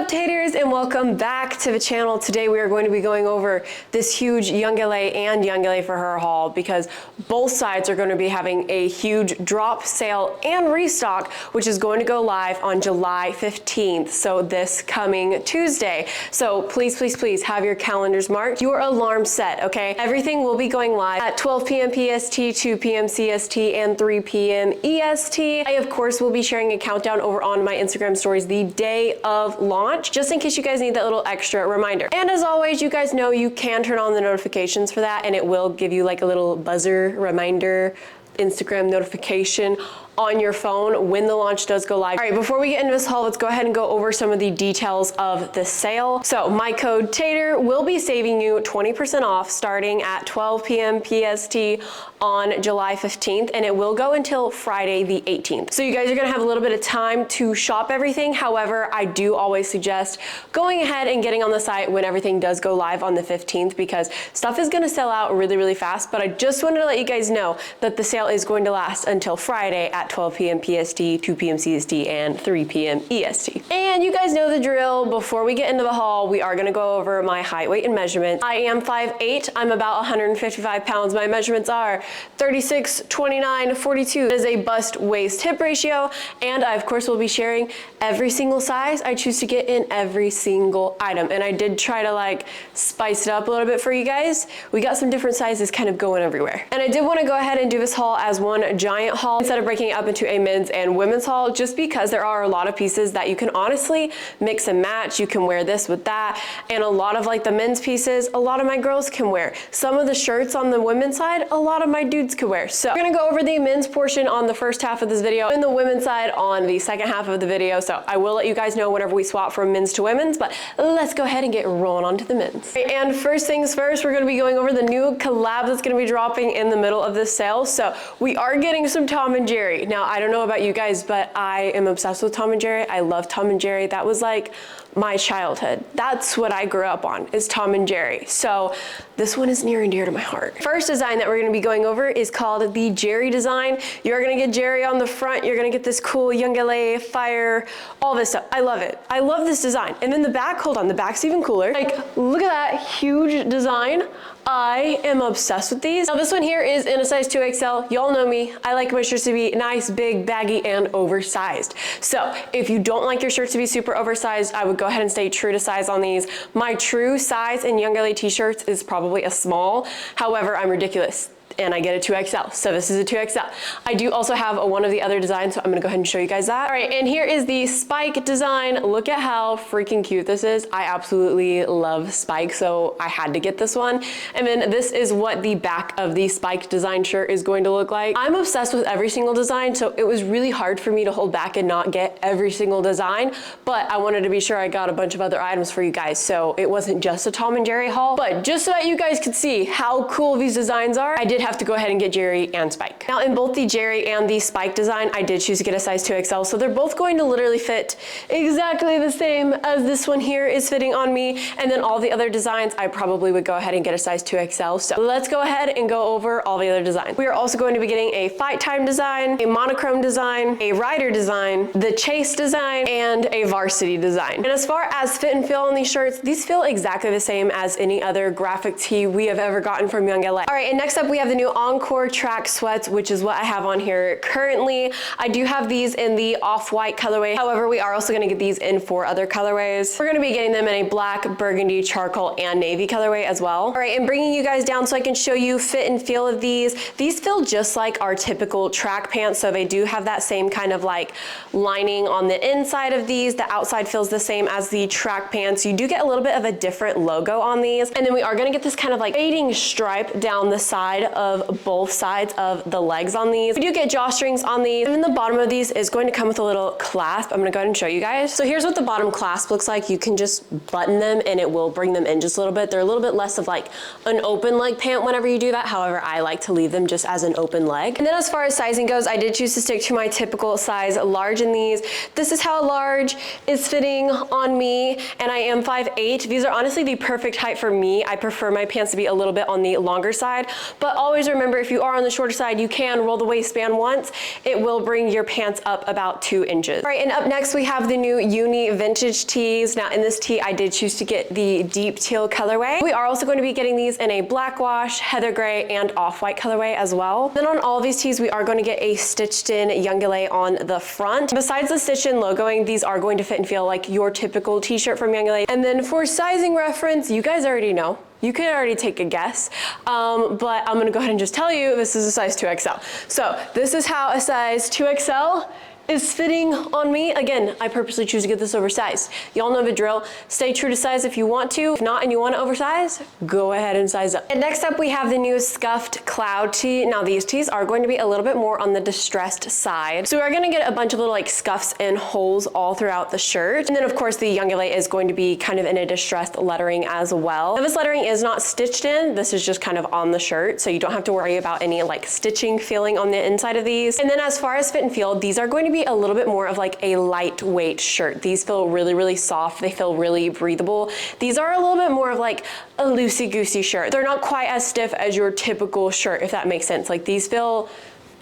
up, Taters, and welcome back to the channel. Today we are going to be going over this huge YOUNGLA and YOUNGLA for her haul because both sides are going to be having a huge drop, sale, and restock, which is going to go live on July 15th, so this coming Tuesday. So please, please, please have your calendars marked, your alarm set, okay? Everything will be going live at 12 p.m. PST, 2 p.m. CST, and 3 p.m. EST. I, of course, will be sharing a countdown over on my Instagram stories the day of launch, just in case you guys need that little extra reminder. And as always, you guys know you can turn on the notifications for that, and it will give you like a little buzzer reminder Instagram notification on your phone when the launch does go live. All right, before we get into this haul, let's go ahead and go over some of the details of the sale. So my code TATER will be saving you 20% off starting at 12 p.m. PST on July 15th, and it will go until Friday the 18th. So you guys are gonna have a little bit of time to shop everything. However, I do always suggest going ahead and getting on the site when everything does go live on the 15th because stuff is gonna sell out really, really fast. But I just wanted to let you guys know that the sale is going to last until Friday at 12 p.m. PST, 2 p.m. CST, and 3 p.m. EST. And you guys know the drill. Before we get into the haul, we are gonna go over my height, weight, and measurements. I am 5'8". I'm about 155 pounds. My measurements are 36, 29, 42. That is a bust waist hip ratio. And I, of course, will be sharing every single size I choose to get in every single item. And I did try to like spice it up a little bit for you guys. We got some different sizes kind of going everywhere. And I did want to go ahead and do this haul as one giant haul instead of breaking it up into a men's and women's haul, just because there are a lot of pieces that you can honestly mix and match. You can wear this with that, and a lot of like the men's pieces, a lot of my girls can wear. Some of the shirts on the women's side, a lot of my dudes could wear. So we're gonna go over the men's portion on the first half of this video and the women's side on the second half of the video. So I will let you guys know whenever we swap from men's to women's, but let's go ahead and get rolling on to the men's. And first things first, we're gonna be going over the new collab that's gonna be dropping in the middle of this sale. So we are getting some Tom and Jerry. Now, I don't know about you guys, but I am obsessed with Tom and Jerry. I love Tom and Jerry. That was like my childhood. That's what I grew up on, is Tom and Jerry. So this one is near and dear to my heart. First design that we're gonna be going over is called the Jerry design. You're gonna get Jerry on the front. You're gonna get this cool YOUNGLA fire, all this stuff. I love it. I love this design. And then the back, hold on, the back's even cooler. Like, look at that huge design. I am obsessed with these. Now this one here is in a size 2XL. Y'all know me. I like my shirts to be nice, big, baggy, and oversized. So if you don't like your shirts to be super oversized, I would go ahead and stay true to size on these. My true size in YOUNGLA t-shirts is probably a small. However, I'm ridiculous and I get a 2XL, so this is a 2XL. I do also have one of the other designs, so I'm gonna go ahead and show you guys that. All right, and here is the spike design. Look at how freaking cute this is. I absolutely love spike, so I had to get this one. And then this is what the back of the spike design shirt is going to look like. I'm obsessed with every single design, so it was really hard for me to hold back and not get every single design, but I wanted to be sure I got a bunch of other items for you guys, so it wasn't just a Tom and Jerry haul, but just so that you guys could see how cool these designs are, I did have to go ahead and get Jerry and Spike. Now in both the Jerry and the Spike design, I did choose to get a size 2XL, so they're both going to literally fit exactly the same as this one here is fitting on me. And then all the other designs, I probably would go ahead and get a size 2XL. So let's go ahead and go over all the other designs. We are also going to be getting a Fight Time design, a monochrome design, a Rider design, the Chase design, and a Varsity design. And as far as fit and feel on these shirts, these feel exactly the same as any other graphic tee we have ever gotten from YOUNGLA. All right, and next up we have the new Encore track sweats, which is what I have on here currently. I do have these in the off-white colorway. However, we are also gonna get these in 4 other colorways. We're gonna be getting them in a black, burgundy, charcoal, and navy colorway as well. All right, and bringing you guys down so I can show you fit and feel of these. These feel just like our typical track pants, so they do have that same kind of like lining on the inside of these. The outside feels the same as the track pants. You do get a little bit of a different logo on these. And then we are gonna get this kind of like fading stripe down the side of both sides of the legs on these. We do get drawstrings on these, and then the bottom of these is going to come with a little clasp. I'm gonna go ahead and show you guys. So here's what the bottom clasp looks like. You can just button them and it will bring them in just a little bit. They're a little bit less of like an open leg pant whenever you do that. However, I like to leave them just as an open leg. And then as far as sizing goes, I did choose to stick to my typical size large in these. This is how large is fitting on me, and I am 5'8". These are honestly the perfect height for me. I prefer my pants to be a little bit on the longer side, but always always remember, if you are on the shorter side, you can roll the waistband once. It will bring your pants up about 2 inches. All right, and up next we have the new uni vintage tees. Now in this tee, I did choose to get the deep teal colorway. We are also going to be getting these in a black wash, heather gray, and off-white colorway as well. Then on all of these tees, we are going to get a stitched in YOUNGLA on the front. Besides the stitched in logoing, these are going to fit and feel like your typical t-shirt from YOUNGLA. And then for sizing reference, you guys already know. You can already take a guess, but I'm gonna go ahead and just tell you this is a size 2XL. So this is how a size 2XL is fitting on me. Again, I purposely choose to get this oversized. Y'all know the drill. Stay true to size if you want to. If not and you want to oversize, go ahead and size up. And next up we have the new scuffed cloud tee. Now these tees are going to be a little bit more on the distressed side. So we're going to get a bunch of little like scuffs and holes all throughout the shirt. And then of course the YOUNGLA is going to be kind of in a distressed lettering as well. Now, this lettering is not stitched in. This is just kind of on the shirt. So you don't have to worry about any like stitching feeling on the inside of these. And then as far as fit and feel, these are going to be a little bit more of like a lightweight shirt. These feel really, really soft. They feel really breathable. These are a little bit more of like a loosey-goosey shirt. They're not quite as stiff as your typical shirt, if that makes sense. Like these feel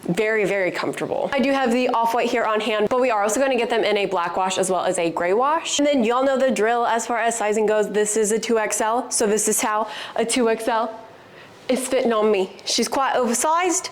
very, very comfortable. I do have the off-white here on hand, but we are also going to get them in a black wash as well as a gray wash. And then y'all know the drill as far as sizing goes. This is a 2XL, so this is how a 2XL is fitting on me. She's quite oversized.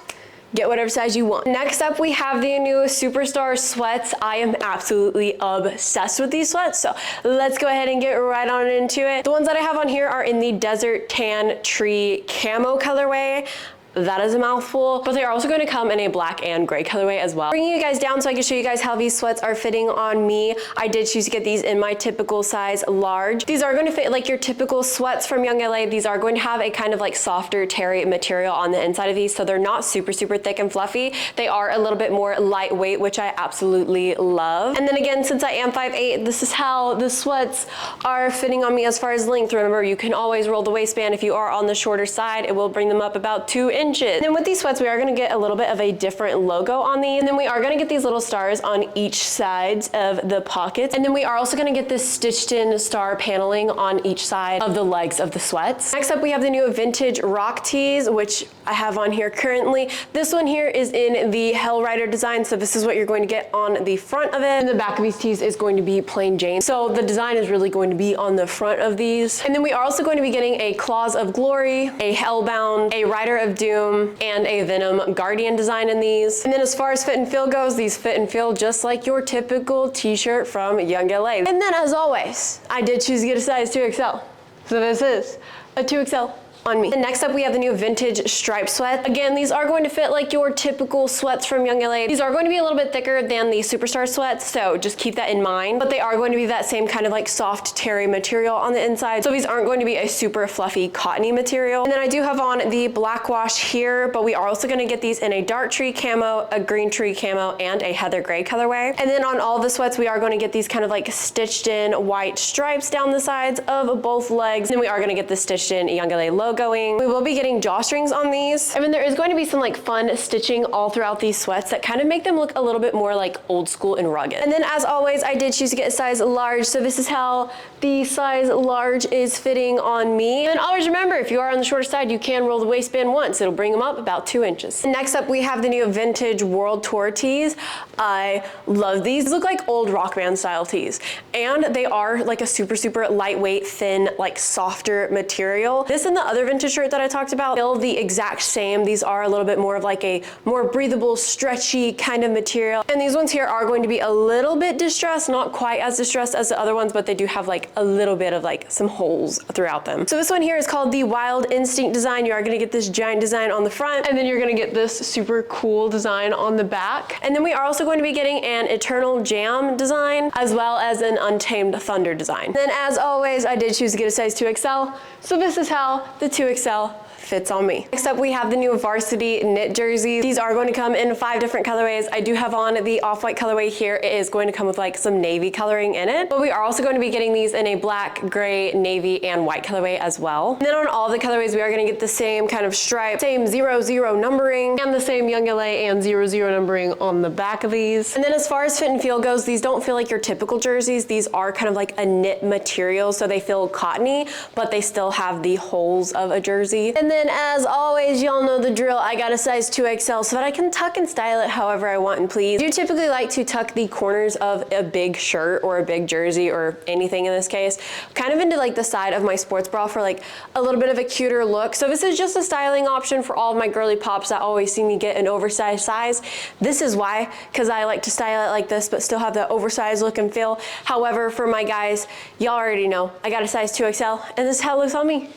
Get whatever size you want. Next up, we have the new Superstar sweats. I am absolutely obsessed with these sweats, so let's go ahead and get right on into it. The ones that I have on here are in the Desert Tan Tree Camo colorway. That is a mouthful, but they are also going to come in a black and gray colorway as well. Bringing you guys down so I can show you guys how these sweats are fitting on me. I did choose to get these in my typical size large. These are going to fit like your typical sweats from YOUNGLA. These are going to have a kind of like softer terry material on the inside of these, so they're not super, super thick and fluffy. They are a little bit more lightweight, which I absolutely love. And then again, since I am 5'8", this is how the sweats are fitting on me as far as length. Remember, you can always roll the waistband. If you are on the shorter side, it will bring them up about 2 inches. And then with these sweats, we are going to get a little bit of a different logo on these. And then we are going to get these little stars on each sides of the pockets. And then we are also going to get this stitched in star paneling on each side of the legs of the sweats. Next up, we have the new vintage rock tees, which I have on here currently. This one here is in the Hell Rider design. So this is what you're going to get on the front of it. And the back of these tees is going to be plain Jane. So the design is really going to be on the front of these. And then we are also going to be getting a Claws of Glory, a Hellbound, a Rider of Doom, and a Venom Guardian design in these. And then as far as fit and feel goes, these fit and feel just like your typical t-shirt from YOUNGLA. And then as always, I did choose to get a size 2XL. So this is a 2XL on me. And next up, we have the new vintage striped sweat. Again, these are going to fit like your typical sweats from YOUNGLA. These are going to be a little bit thicker than the Superstar sweats, so just keep that in mind. But they are going to be that same kind of like soft terry material on the inside. So these aren't going to be a super fluffy cottony material. And then I do have on the black wash here, but we are also going to get these in a dark tree camo, a green tree camo, and a heather gray colorway. And then on all the sweats, we are going to get these kind of like stitched in white stripes down the sides of both legs. And then we are going to get the stitched in YOUNGLA logoing. We will be getting drawstrings on these. I mean, there is going to be some like fun stitching all throughout these sweats that kind of make them look a little bit more like old school and rugged. And then as always, I did choose to get a size large. So this is how the size large is fitting on me. And always remember, if you are on the shorter side, you can roll the waistband once. It'll bring them up about 2 inches. And next up, we have the new vintage World Tour tees. I love these. These look like old rock band style tees. And they are like a super, super lightweight, thin, like softer material. This and the other vintage shirt that I talked about feel the exact same. These are a little bit more of like a more breathable, stretchy kind of material. And these ones here are going to be a little bit distressed, not quite as distressed as the other ones, but they do have like a little bit of like some holes throughout them. So this one here is called the Wild Instinct design. You are going to get this giant design on the front, and then you're going to get this super cool design on the back. And then we are also going to be getting an Eternal Jam design, as well as an Untamed Thunder design. Then as always, I did choose to get a size 2XL. So this is how the 2XL fits on me. Next up, we have the new Varsity knit jerseys. These are going to come in 5 different colorways. I do have on the off-white colorway here. It is going to come with like some navy coloring in it, but we are also going to be getting these in a black, gray, navy, and white colorway as well. And then on all the colorways, we are going to get the same kind of stripe, same 00 numbering, and the same YOUNGLA and 00 numbering on the back of these. And then as far as fit and feel goes, these don't feel like your typical jerseys. These are kind of like a knit material, so they feel cottony, but they still have the holes of a jersey. And And then as always, y'all know the drill. I got a size 2XL so that I can tuck and style it however I want and please. You typically like to tuck the corners of a big shirt or a big jersey or anything in this case, kind of into like the side of my sports bra for like a little bit of a cuter look. So this is just a styling option for all of my girly pops that always see me get an oversized size. This is why, because I like to style it like this but still have the oversized look and feel. However, for my guys, y'all already know I got a size 2XL and this is how it looks on me.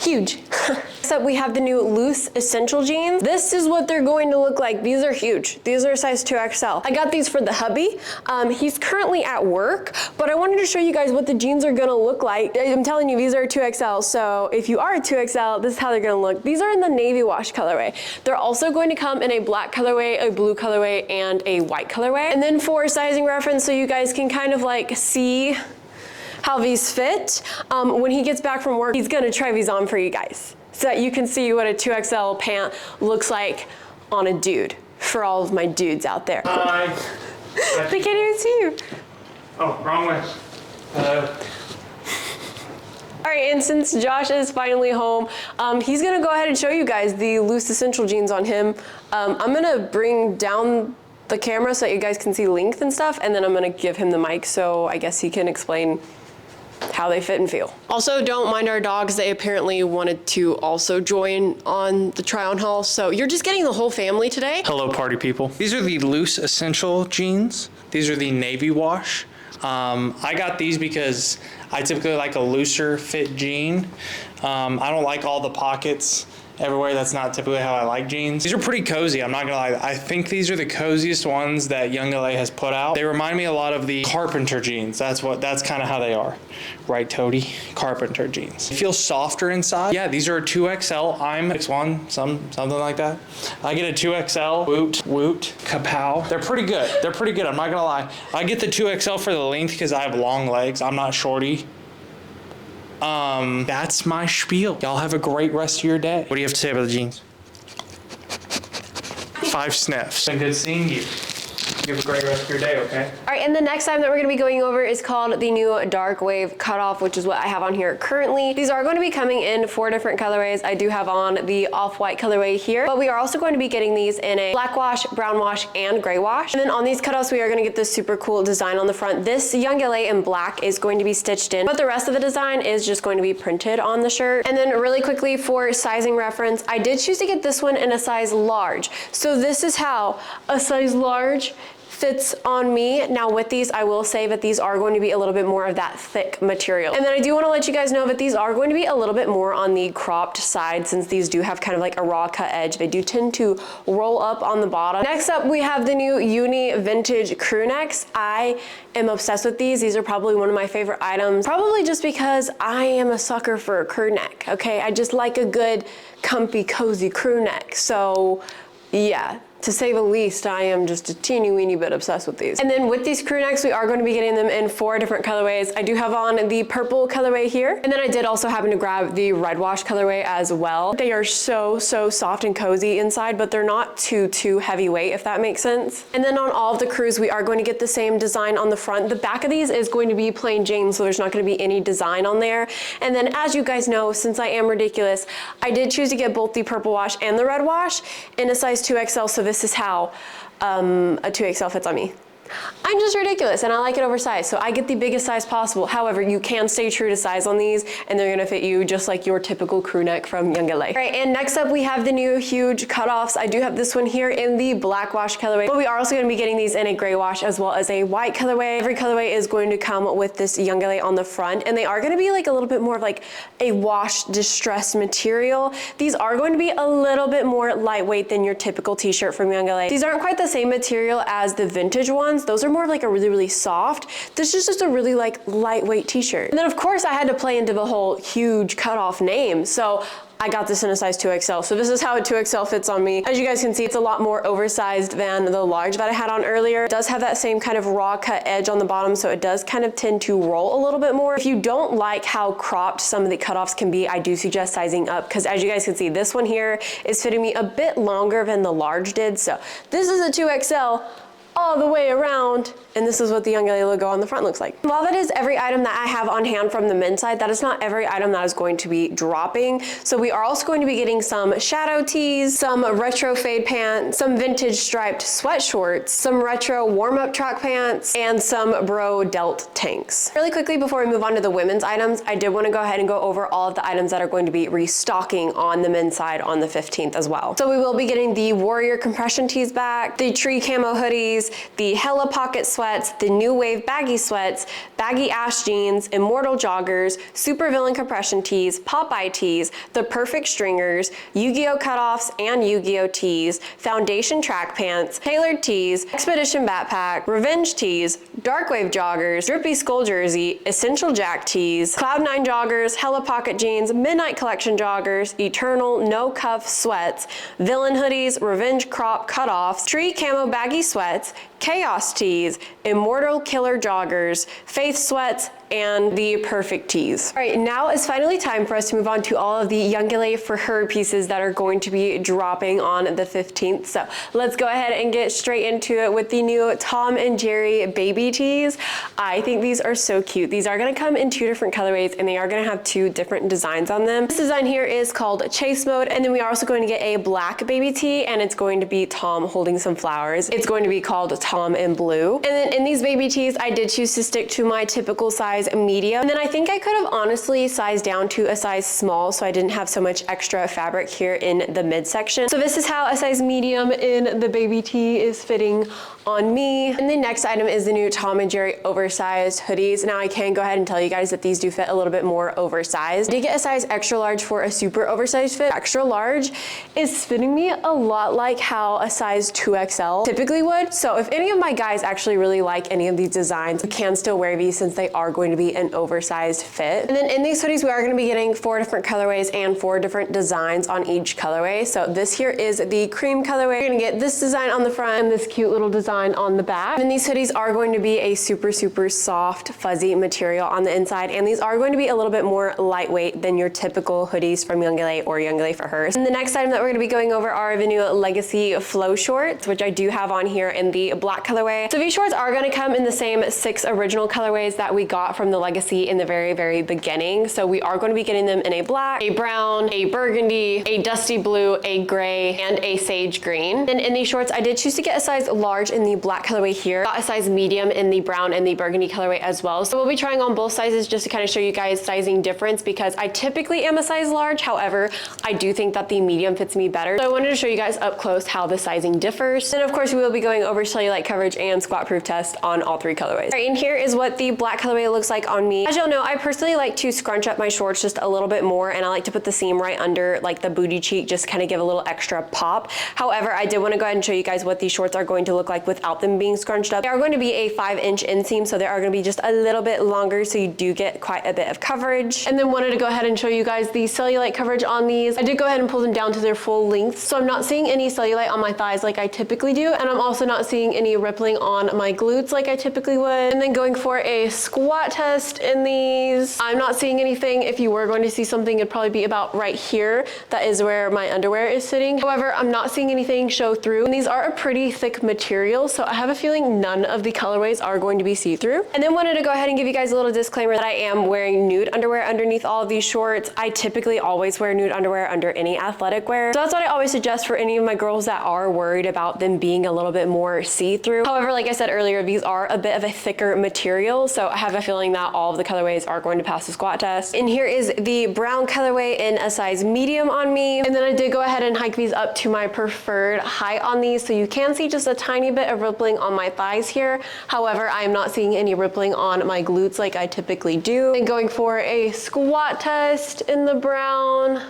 Huge. Next up, we have the new loose essential jeans. This is what they're going to look like. These are huge. These are a size 2XL. I got these for the hubby. He's currently at work, but I wanted to show you guys what the jeans are gonna look like. I'm telling you, these are a 2XL, so if you are a 2XL, this is how they're gonna look. These are in the navy wash colorway. They're also going to come in a black colorway, a blue colorway, and a white colorway. And then for sizing reference, so you guys can kind of like see how these fit. When he gets back from work, he's gonna try these on for you guys so that you can see what a 2XL pant looks like on a dude, for all of my dudes out there. Hi. They can't even see you. Oh, wrong way. Hello. All right, and since Josh is finally home, he's gonna go ahead and show you guys the loose essential jeans on him. I'm gonna bring down the camera so that you guys can see length and stuff, and then I'm gonna give him the mic so I guess he can explain how they fit and feel. Also, don't mind our dogs. They apparently wanted to also join on the try on haul. So you're just getting the whole family today. Hello, party people. These are the loose essential jeans. These are the navy wash. I got these because I typically like a looser fit jean. I don't like all the pockets everywhere. That's not typically how I like jeans. These are pretty cozy, I'm not gonna lie. I think these are the coziest ones that YOUNGLA has put out. They remind me a lot of the carpenter jeans. That's kind of how they are. Right, Toady? Carpenter jeans. They feel softer inside. Yeah, these are a 2XL. I'm X1, something like that. I get a 2XL, woot, kapow. They're pretty good. They're pretty good, I'm not gonna lie. I get the 2XL for the length because I have long legs. I'm not shorty. That's my spiel. Y'all have a great rest of your day. What do you have to say about the jeans? 5 sniffs. Been good seeing you. You have a great rest of your day, okay? All right, and the next item that we're gonna be going over is called the new Dark Wave Cutoff, which is what I have on here currently. These are going to be coming in 4 different colorways. I do have on the off-white colorway here, but we are also going to be getting these in a black wash, brown wash, and gray wash. And then on these cutoffs, we are gonna get this super cool design on the front. This YOUNGLA in black is going to be stitched in, but the rest of the design is just going to be printed on the shirt. And then really quickly for sizing reference, I did choose to get this one in a size large. So this is how a size large fits on me. Now with these, I will say that these are going to be a little bit more of that thick material. And then I do want to let you guys know that these are going to be a little bit more on the cropped side since these do have kind of like a raw cut edge. They do tend to roll up on the bottom. Next up, we have the new Uni Vintage crewnecks. I am obsessed with these. These are probably one of my favorite items, probably just because I am a sucker for a crew neck, okay? I just like a good, comfy, cozy crew neck. So yeah, to say the least, I am just a teeny weeny bit obsessed with these. And then with these crew necks, we are going to be getting them in 4 different colorways. I do have on the purple colorway here. And then I did also happen to grab the red wash colorway as well. They are so soft and cozy inside, but they're not too heavyweight, if that makes sense. And then on all of the crews, we are going to get the same design on the front. The back of these is going to be plain Jane, so there's not going to be any design on there. And then as you guys know, since I am ridiculous, I did choose to get both the purple wash and the red wash in a size 2XL, so this is how a 2XL fits on me. I'm just ridiculous and I like it oversized, so I get the biggest size possible. However, you can stay true to size on these and they're gonna fit you just like your typical crew neck from YOUNGLA. All right, and next up we have the new huge cutoffs. I do have this one here in the black wash colorway, but we are also gonna be getting these in a gray wash as well as a white colorway. Every colorway is going to come with this YOUNGLA on the front, and they are gonna be like a little bit more of like a wash distressed material. These are going to be a little bit more lightweight than your typical t-shirt from YOUNGLA. These aren't quite the same material as the vintage ones. Those are more of like a really soft. This is just a really like lightweight t-shirt. And then of course I had to play into the whole huge cutoff name. So I got this in a size 2XL. So this is how a 2XL fits on me. As you guys can see, it's a lot more oversized than the large that I had on earlier. It does have that same kind of raw cut edge on the bottom, so it does kind of tend to roll a little bit more. If you don't like how cropped some of the cutoffs can be, I do suggest sizing up, because as you guys can see, this one here is fitting me a bit longer than the large did. So this is a 2XL, all the way around. And this is what the YOUNGLA logo on the front looks like. While that is every item that I have on hand from the men's side, that is not every item that is going to be dropping. So we are also going to be getting some shadow tees, some retro fade pants, some vintage striped sweat shorts, some retro warm-up track pants, and some bro delt tanks. Really quickly before we move on to the women's items, I did want to go ahead and go over all of the items that are going to be restocking on the men's side on the 15th as well. So we will be getting the Warrior compression tees back, the tree camo hoodies, the Hella pocket sweats, the New Wave baggy sweats, baggy ash jeans, Immortal joggers, Super Villain compression tees, Popeye tees, the Perfect stringers, Yu-Gi-Oh cutoffs and Yu-Gi-Oh tees, Foundation track pants, tailored tees, Expedition backpack, Revenge tees, Dark Wave joggers, Drippy skull jersey, Essential Jack tees, Cloud9 joggers, Hella pocket jeans, Midnight collection joggers, Eternal no cuff sweats, Villain hoodies, Revenge crop cutoffs, Tree camo baggy sweats, Chaos tees, Immortal killer joggers, Faith sweats, and the Perfect tees. All right, now is finally time for us to move on to all of the YOUNGLA for her pieces that are going to be dropping on the 15th. So let's go ahead and get straight into it with the new Tom and Jerry baby tees. I think these are so cute. These are gonna come in 2 different colorways and they are gonna have 2 different designs on them. This design here is called Chase Mode, and then we are also going to get a black baby tee, and it's going to be Tom holding some flowers. It's going to be called Tom in blue. And then in these baby tees, I did choose to stick to my typical size medium. And then I think I could have honestly sized down to a size small so I didn't have so much extra fabric here in the midsection. So this is how a size medium in the baby tee is fitting on me. And the next item is the new Tom and Jerry oversized hoodies. Now I can go ahead and tell you guys that these do fit a little bit more oversized. I did get a size extra large for a super oversized fit. Extra large is fitting me a lot like how a size 2XL typically would. So if any of my guys actually really like any of these designs, you can still wear these since they are going to be an oversized fit. And then in these hoodies, we are going to be getting 4 different colorways and 4 different designs on each colorway. So this here is the cream colorway. You're going to get this design on the front and this cute little design on the back. And these hoodies are going to be a super soft fuzzy material on the inside, and these are going to be a little bit more lightweight than your typical hoodies from YOUNGLA or YOUNGLA for Her. And the next item that we're going to be going over are the new Legacy flow shorts, which I do have on here in the black colorway. So these shorts are going to come in the same 6 original colorways that we got from the Legacy in the very beginning. So we are going to be getting them in a black, a brown, a burgundy, a dusty blue, a gray, and a sage green. And in these shorts, I did choose to get a size large in the black colorway here, got a size medium in the brown and the burgundy colorway as well. So we'll be trying on both sizes just to kind of show you guys sizing difference, because I typically am a size large. However, I do think that the medium fits me better. So I wanted to show you guys up close how the sizing differs. And of course, we will be going over cellulite coverage and squat proof test on all 3 colorways. All right, and here is what the black colorway looks like on me. As y'all know, I personally like to scrunch up my shorts just a little bit more, and I like to put the seam right under like the booty cheek just to kind of give a little extra pop. However, I did want to go ahead and show you guys what these shorts are going to look like without them being scrunched up. They are going to be a 5-inch inseam, so they are going to be just a little bit longer, so you do get quite a bit of coverage. And then wanted to go ahead and show you guys the cellulite coverage on these. I did go ahead and pull them down to their full length, so I'm not seeing any cellulite on my thighs like I typically do, and I'm also not seeing any rippling on my glutes like I typically would. And then going for a squat test in these, I'm not seeing anything. If you were going to see something, it'd probably be about right here. That is where my underwear is sitting. However, I'm not seeing anything show through, and these are a pretty thick material, so I have a feeling none of the colorways are going to be see-through. And then wanted to go ahead and give you guys a little disclaimer that I am wearing nude underwear underneath all of these shorts. I typically always wear nude underwear under any athletic wear, so that's what I always suggest for any of my girls that are worried about them being a little bit more see-through. However, like I said earlier, these are a bit of a thicker material, so I have a feeling that all of the colorways are going to pass the squat test. And here is the brown colorway in a size medium on me. And then I did go ahead and hike these up to my preferred height on these, so you can see just a tiny bit of rippling on my thighs here. However, I am not seeing any rippling on my glutes like I typically do. And going for a squat test in the brown.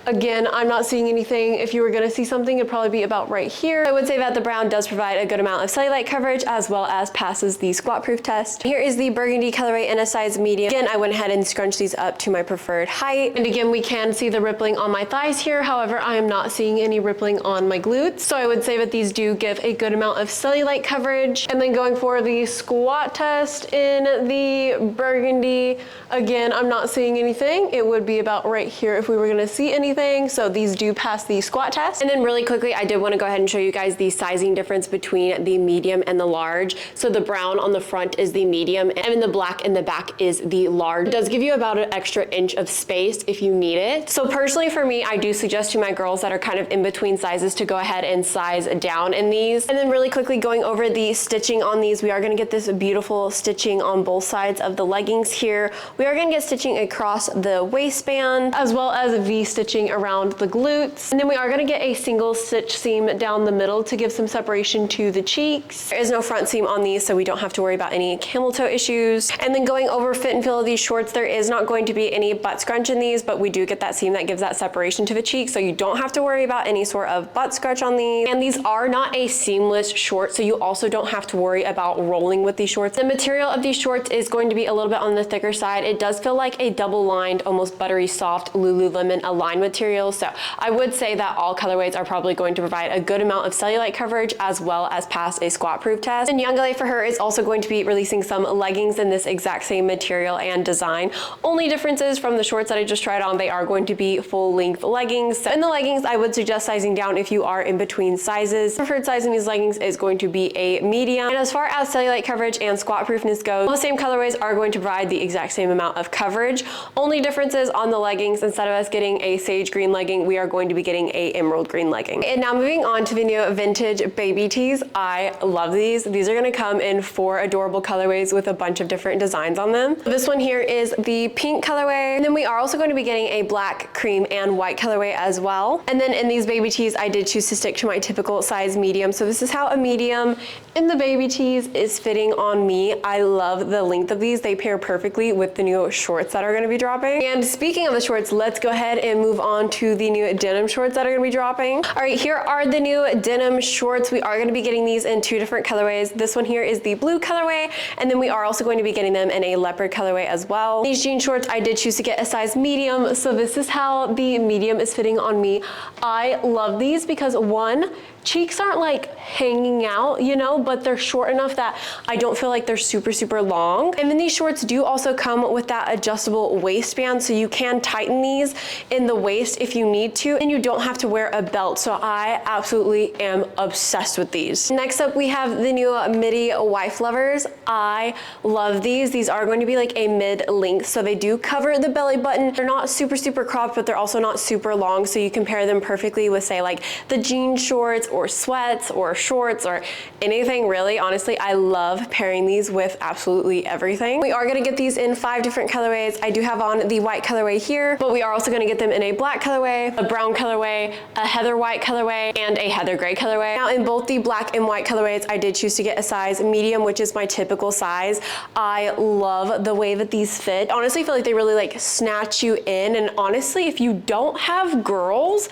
Again, I'm not seeing anything. If you were gonna see something, it'd probably be about right here. I would say that the brown does provide a good amount of cellulite coverage as well as passes the squat proof test. Here is the burgundy colorway in a size medium. Again, I went ahead and scrunched these up to my preferred height. And again, we can see the rippling on my thighs here. However, I am not seeing any rippling on my glutes. So I would say that these do give a good amount of cellulite coverage. And then going for the squat test in the burgundy, again, I'm not seeing anything. It would be about right here if we were gonna see anything. anything. So these do pass the squat test. And then really quickly, I did want to go ahead and show you guys the sizing difference between the medium and the large. So the brown on the front is the medium, and then the black in the back is the large. It does give you about an extra inch of space if you need it. So personally for me, I do suggest to my girls that are kind of in between sizes to go ahead and size down in these. And then really quickly going over the stitching on these, we are going to get this beautiful stitching on both sides of the leggings here. We are going to get stitching across the waistband as well as V-stitching around the glutes. And then we are going to get a single stitch seam down the middle to give some separation to the cheeks. There is no front seam on these, so we don't have to worry about any camel toe issues. And then going over fit and feel of these shorts, there is not going to be any butt scrunch in these, but we do get that seam that gives that separation to the cheeks, so you don't have to worry about any sort of butt scrunch on these. And these are not a seamless short, so you also don't have to worry about rolling with these shorts. The material of these shorts is going to be a little bit on the thicker side. It does feel like a double-lined, almost buttery soft Lululemon Align material, so I would say that all colorways are probably going to provide a good amount of cellulite coverage as well as pass a squat proof test. And YOUNGLA for her is also going to be releasing some leggings in this exact same material and design. Only differences from the shorts that I just tried on, they are going to be full length leggings. So in the leggings, I would suggest sizing down if you are in between sizes. Preferred size in these leggings is going to be a medium. And as far as cellulite coverage and squat proofness goes, all the same colorways are going to provide the exact same amount of coverage. Only differences on the leggings, instead of us getting a sage green legging, we are going to be getting a emerald green legging. And now moving on to the new vintage baby tees. I love these. These are going to come in 4 adorable colorways with a bunch of different designs on them. This one here is the pink colorway, and then we are also going to be getting a black, cream, and white colorway as well. And then in these baby tees, I did choose to stick to my typical size medium. So this is how a medium in the baby tees is fitting on me. I love the length of these. They pair perfectly with the new shorts that are going to be dropping. And speaking of the shorts, let's go ahead and move on to the new denim shorts that are going to be dropping. All right, here are the new denim shorts. We are going to be getting these in 2 different colorways. This one here is the blue colorway, and then we are also going to be getting them in a leopard colorway as well. These jean shorts, I did choose to get a size medium, so this is how the medium is fitting on me. I love these because one, cheeks aren't like hanging out, you know, but they're short enough that I don't feel like they're super, super long. And then these shorts do also come with that adjustable waistband, so you can tighten these in the waist if you need to, and you don't have to wear a belt. So I absolutely am obsessed with these. Next up, we have the new Midi Wife Lovers. I love these. These are going to be like a mid-length, so they do cover the belly button. They're not super, super cropped, but they're also not super long, so you can pair them perfectly with, say, like the jean shorts or sweats or shorts or anything really. Honestly, I love pairing these with absolutely everything. We are going to get these in 5 different colorways. I do have on the white colorway here, but we are also going to get them in a black colorway, a brown colorway, a heather white colorway, and a heather gray colorway. Now in both the black and white colorways, I did choose to get a size medium, which is my typical size. I love the way that these fit. Honestly, I feel like they really like snatch you in, and honestly, if you don't have girls,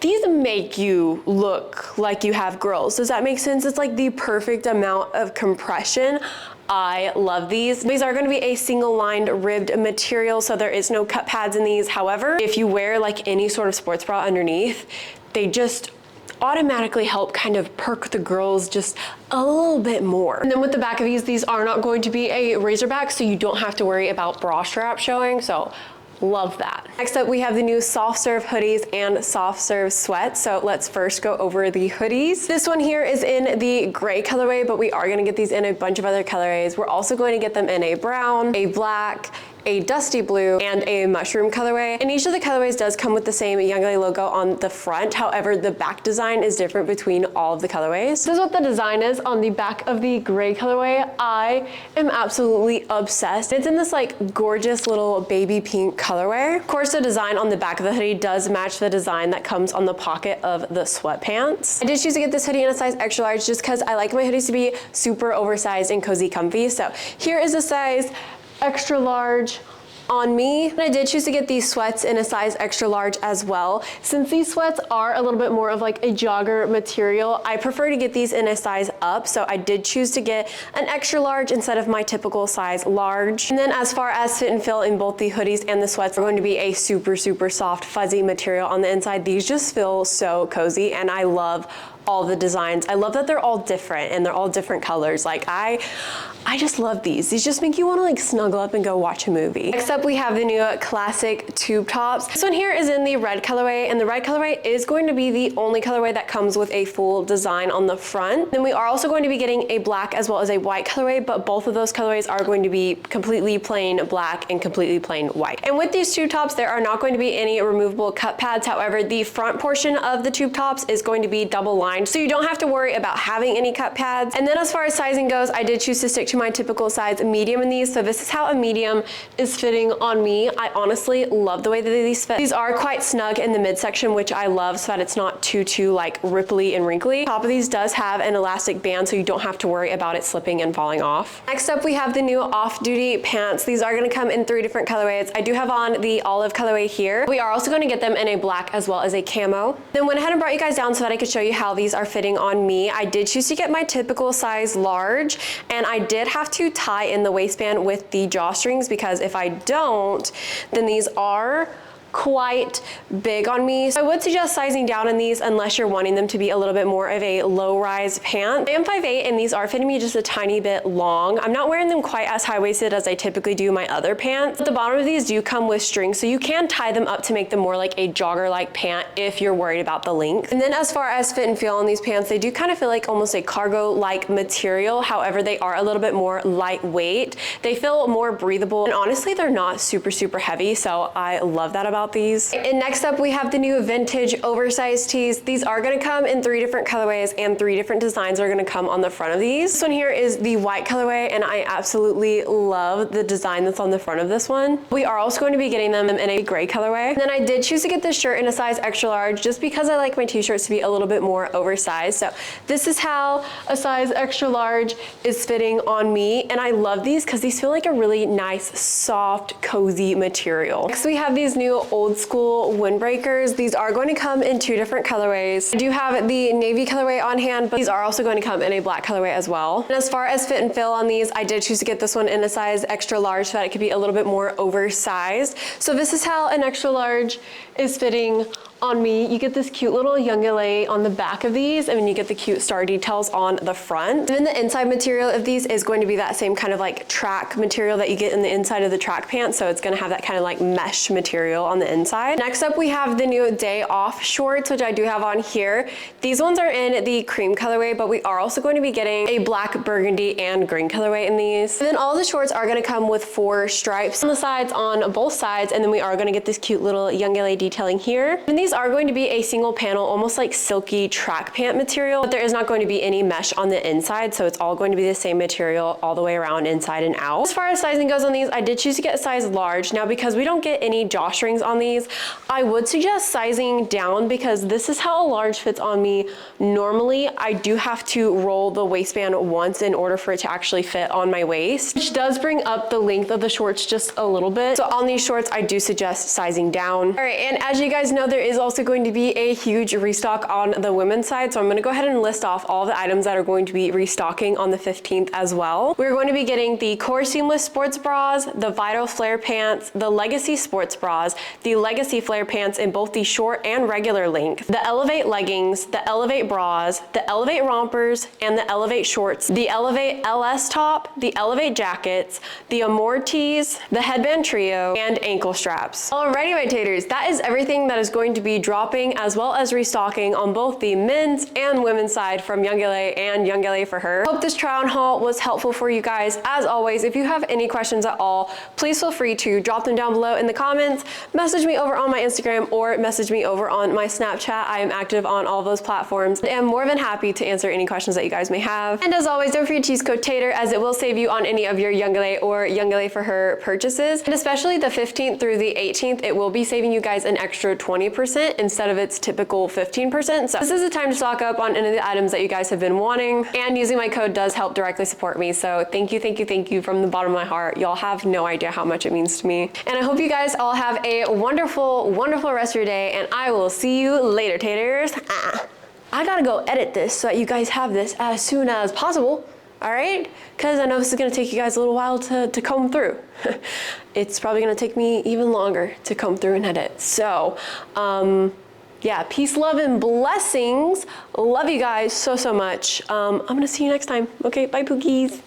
these make you look like you have girls. Does that make sense? It's like the perfect amount of compression. I love these. These are going to be a single lined ribbed material, so there is no cut pads in these. However, if you wear like any sort of sports bra underneath, they just automatically help kind of perk the girls just a little bit more. And then with the back of these are not going to be a razor back, so you don't have to worry about bra strap showing. So love that. Next up, we have the new soft serve hoodies and soft serve sweats. So let's first go over the hoodies. This one here is in the gray colorway, but we are going to get these in a bunch of other colorways. We're also going to get them in a brown, a black, a dusty blue, and a mushroom colorway. And each of the colorways does come with the same YOUNGLA logo on the front. However, the back design is different between all of the colorways. This is what the design is on the back of the gray colorway. I am absolutely obsessed. It's in this like gorgeous little baby pink colorway. Of course, the design on the back of the hoodie does match the design that comes on the pocket of the sweatpants. I did choose to get this hoodie in a size extra large just because I like my hoodies to be super oversized and cozy comfy. So here is a size extra large on me. And I did choose to get these sweats in a size extra large as well. Since these sweats are a little bit more of like a jogger material, I prefer to get these in a size up. So I did choose to get an extra large instead of my typical size large. And then as far as fit and feel in both the hoodies and the sweats, are going to be a super, super soft, fuzzy material on the inside. These just feel so cozy, and I love all the designs. I love that they're all different and they're all different colors. Like I just love these. These just make you want to like snuggle up and go watch a movie. Next up, we have the new classic tube tops. This one here is in the red colorway, and the red colorway is going to be the only colorway that comes with a full design on the front. Then we are also going to be getting a black as well as a white colorway, but both of those colorways are going to be completely plain black and completely plain white. And with these tube tops, there are not going to be any removable cut pads. However, the front portion of the tube tops is going to be double lined, so you don't have to worry about having any cut pads. And then as far as sizing goes, I did choose to stick to my typical size medium in these. So this is how a medium is fitting on me. I honestly love the way that these fit. These are quite snug in the midsection, which I love, so that it's not too like ripply and wrinkly. Top of these does have an elastic band, so you don't have to worry about it slipping and falling off. Next up, we have the new off-duty pants. These are going to come in 3 different colorways. I do have on the olive colorway here. We are also going to get them in a black as well as a camo. Then went ahead and brought you guys down so that I could show you how these are fitting on me. I did choose to get my typical size large, and I did have to tie in the waistband with the drawstrings, because if I don't, then these are quite big on me. So I would suggest sizing down in these unless you're wanting them to be a little bit more of a low-rise pant. I am 5'8", and these are fitting me just a tiny bit long. I'm not wearing them quite as high-waisted as I typically do my other pants. But the bottom of these do come with strings, so you can tie them up to make them more like a jogger-like pant if you're worried about the length. And then as far as fit and feel on these pants, they do kind of feel like almost a cargo-like material. However, they are a little bit more lightweight. They feel more breathable, and honestly, they're not super heavy, so I love that about these. And next up, we have the new vintage oversized tees. These are going to come in 3 different colorways, and 3 different designs are going to come on the front of these. This one here is the white colorway, and I absolutely love the design that's on the front of this one. We are also going to be getting them in a gray colorway. And then I did choose to get this shirt in a size extra large just because I like my t-shirts to be a little bit more oversized. So this is how a size extra large is fitting on me, and I love these because these feel like a really nice, soft, cozy material. Next, we have these new old school windbreakers. These are going to come in 2 different colorways. I do have the navy colorway on hand, but these are also going to come in a black colorway as well. And as far as fit and fill on these, I did choose to get this one in a size extra large so that it could be a little bit more oversized. So this is how an extra large is fitting on me. You get this cute little YOUNGLA on the back of these, and then you get the cute star details on the front. And then the inside material of these is going to be that same kind of like track material that you get in the inside of the track pants, so it's going to have that kind of like mesh material on the inside. Next up, we have the new day off shorts, which I do have on here. These ones are in the cream colorway, but we are also going to be getting a black, burgundy, and green colorway in these. And then all the shorts are going to come with 4 stripes on the sides on both sides, and then we are going to get this cute little YOUNGLA detailing here. And these are going to be a single panel, almost like silky track pant material, but there is not going to be any mesh on the inside, so it's all going to be the same material all the way around, inside and out. As far as sizing goes on these, I did choose to get a size large. Now, because we don't get any drawstrings on these, I would suggest sizing down, because this is how a large fits on me. Normally, I do have to roll the waistband once in order for it to actually fit on my waist, which does bring up the length of the shorts just a little bit. So on these shorts, I do suggest sizing down. All right, and as you guys know, there is also going to be a huge restock on the women's side, so I'm going to go ahead and list off all the items that are going to be restocking on the 15th as well. We're going to be getting the Core Seamless Sports Bras, the Vital Flare Pants, the Legacy Sports Bras, the Legacy Flare Pants in both the short and regular length, the Elevate Leggings, the Elevate Bras, the Elevate Rompers, and the Elevate Shorts, the Elevate LS Top, the Elevate Jackets, the Amore Tees, the Headband Trio, and ankle straps. Alrighty, my taters, that is everything that is going to be dropping as well as restocking on both the men's and women's side from YOUNGLA and YOUNGLA for her. Hope this try on haul was helpful for you guys. As always, if you have any questions at all, please feel free to drop them down below in the comments, message me over on my Instagram, or message me over on my Snapchat. I am active on all those platforms and am more than happy to answer any questions that you guys may have. And as always, don't forget to use code TATER, as it will save you on any of your YOUNGLA or YOUNGLA for her purchases. And especially the 15th through the 18th, it will be saving you guys an extra 20% instead of its typical 15%. So this is the time to stock up on any of the items that you guys have been wanting, and using my code does help directly support me. So thank you from the bottom of my heart. Y'all have no idea how much it means to me. And I hope you guys all have a wonderful rest of your day, and I will see you later, taters. I gotta go edit this so that you guys have this as soon as possible. All right, because I know this is gonna take you guys a little while to comb through. It's probably gonna take me even longer to comb through and edit. So, Yeah, peace, love, and blessings. Love you guys so, so much. I'm gonna see you next time. Okay, bye, Pookies.